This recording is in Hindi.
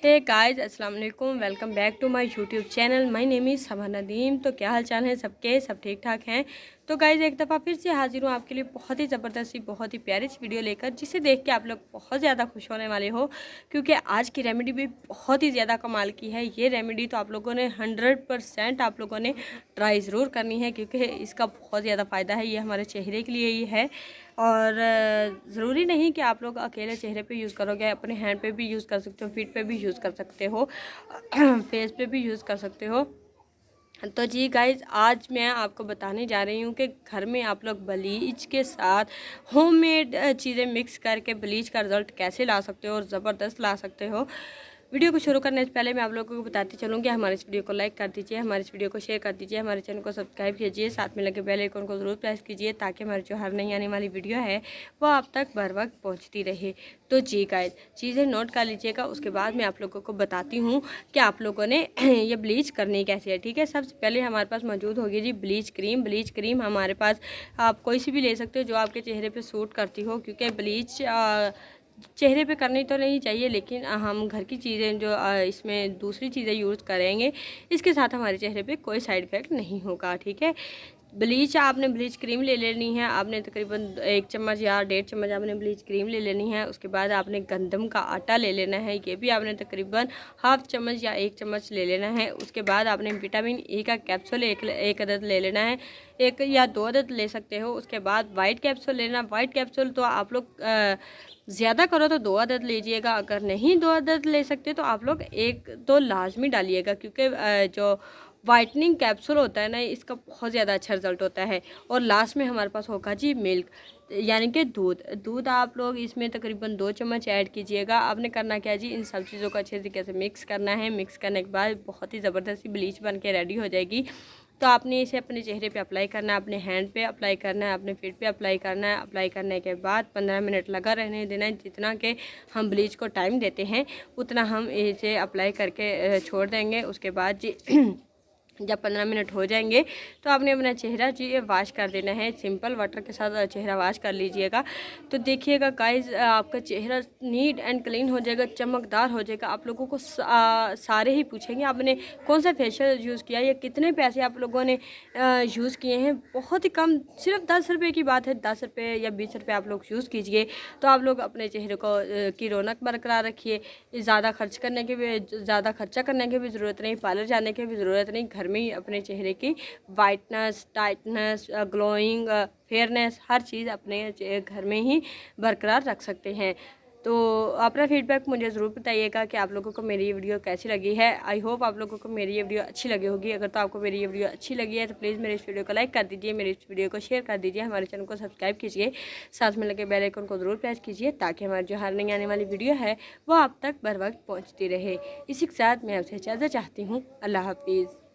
हे गाइस, अस्सलाम वालेकुम। Welcome back to my YouTube channel. My name is Sama Nadeem. तो क्या हाल चाल है सबके? सब ठीक ठाक हैं। तो गाइस एक दफ़ा फिर से हाजिर हूँ आपके लिए बहुत ही ज़बरदस्त सी बहुत ही प्यारी सी वीडियो लेकर, जिसे देख के आप लोग बहुत ज़्यादा खुश होने वाले हो, क्योंकि आज की रेमेडी भी बहुत ही ज़्यादा कमाल की है। ये रेमेडी तो आप लोगों ने 100% आप लोगों ने ट्राई ज़रूर करनी है, क्योंकि इसका बहुत ज़्यादा फ़ायदा है। ये हमारे चेहरे के लिए ही है और ज़रूरी नहीं कि आप लोग अकेले चेहरे पे यूज़ करोगे, अपने हैंड पे भी यूज़ कर सकते हो, फीट पे भी यूज़ कर सकते हो, फेस पे भी यूज़ कर सकते हो। तो जी गाइज, आज मैं आपको बताने जा रही हूँ कि घर में आप लोग ब्लीच के साथ होममेड चीज़ें मिक्स करके ब्लीच का रिज़ल्ट कैसे ला सकते हो और ज़बरदस्त ला सकते हो। वीडियो को शुरू करने से पहले मैं आप लोगों को बताती चलूँ कि हमारे इस वीडियो को लाइक कर दीजिए, हमारे इस वीडियो को शेयर कर दीजिए, हमारे चैनल को सब्सक्राइब कीजिए, साथ में लगे बेल आइकन को ज़रूर प्रेस कीजिए, ताकि हमारी जो हर नई आने वाली वीडियो है वो आप तक बर वक्त पहुँचती रहे। तो जी गाइज, चीज़ें नोट कर लीजिएगा, उसके बाद मैं आप लोगों को बताती हूँ कि आप लोगों ने ये ब्लीच करनी कैसी है। ठीक है, सबसे पहले हमारे पास मौजूद होगी जी ब्लीच क्रीम। ब्लीच क्रीम हमारे पास आप कोई सी भी ले सकते हो जो आपके चेहरे पे सूट करती हो, क्योंकि ब्लीच चेहरे पे करनी तो नहीं चाहिए, लेकिन हम घर की चीज़ें जो इसमें दूसरी चीज़ें यूज़ करेंगे, इसके साथ हमारे चेहरे पे कोई साइड इफ़ेक्ट नहीं होगा। ठीक है, ब्लीच आपने ब्लीच क्रीम ले लेनी है। आपने तकरीबन 1 चम्मच या 1.5 चम्मच आपने ब्लीच क्रीम ले लेनी है। उसके बाद आपने गंदम का आटा ले लेना है, ये भी आपने तकरीबन हाफ चम्मच या 1 चम्मच ले लेना है। उसके बाद आपने विटामिन ई का कैप्सूल एक अदद ले लेना है, 1 या 2 अदद ले सकते हो। उसके बाद वाइट कैप्सूल लेना। वाइट कैप्सूल तो आप लोग ज़्यादा करो तो 2 अदद लीजिएगा, अगर नहीं 2 अदद ले सकते तो आप लोग 1 तो लाजमी डालिएगा, क्योंकि जो वाइटनिंग कैप्सूल होता है ना, इसका बहुत ज़्यादा अच्छा रिजल्ट होता है। और लास्ट में हमारे पास होगा जी मिल्क, यानी कि दूध आप लोग इसमें तकरीबन 2 चम्मच ऐड कीजिएगा। आपने करना क्या जी, इन सब चीज़ों को अच्छे तरीके से मिक्स करना है। मिक्स करने के बाद बहुत ही ज़बरदस्त सी ब्लीच बन के रेडी हो जाएगी। तो आपने इसे अपने चेहरे पे अप्लाई करना है, अपने हैंड पे अप्लाई करना है, अपने फेस पे अप्लाई करना है। अप्लाई करने के बाद 15 मिनट लगा रहने देना है। जितना कि हम ब्लीच को टाइम देते हैं उतना हम इसे अप्लाई करके छोड़ देंगे। उसके बाद जी जब 15 मिनट हो जाएंगे तो आपने अपना चेहरा जी वाश कर देना है। सिंपल वाटर के साथ चेहरा वाश कर लीजिएगा। तो देखिएगा गाइस, आपका चेहरा नीट एंड क्लीन हो जाएगा, चमकदार हो जाएगा। आप लोगों को सारे ही पूछेंगे आपने कौन सा फेशियल यूज़ किया, या कितने पैसे आप लोगों ने यूज़ किए हैं। बहुत ही कम, सिर्फ 10 रुपये की बात है। 10 रुपये या 20 रुपये आप लोग यूज़ कीजिए, तो आप लोग अपने चेहरे को की रौनक बरकरार रखिए। ज़्यादा ज़्यादा खर्चा करने की भी ज़रूरत नहीं, पार्लर जाने की भी ज़रूरत नहीं। घर में ही अपने चेहरे की वाइटनेस, टाइटनेस, ग्लोइंग, फेयरनेस, हर चीज़ अपने घर में ही बरकरार रख सकते हैं। तो अपना फीडबैक मुझे ज़रूर बताइएगा कि आप लोगों को मेरी ये वीडियो कैसी लगी है। आई होप आप लोगों को मेरी ये वीडियो अच्छी लगी होगी। अगर तो आपको मेरी ये वीडियो अच्छी लगी है तो प्लीज़ मेरे इस वीडियो को लाइक कर दीजिए, मेरे इस वीडियो को शेयर कर दीजिए, हमारे चैनल को सब्सक्राइब कीजिए, साथ में लगे बेल आइकन को ज़रूर प्रेस कीजिए, ताकि हमारी जो हर नई आने वाली वीडियो है वो आप तक बर वक्त पहुँचती रहे। इसी के साथ मैं आपसे इजाज़त चाहती हूँ। अल्लाह हाफिज़।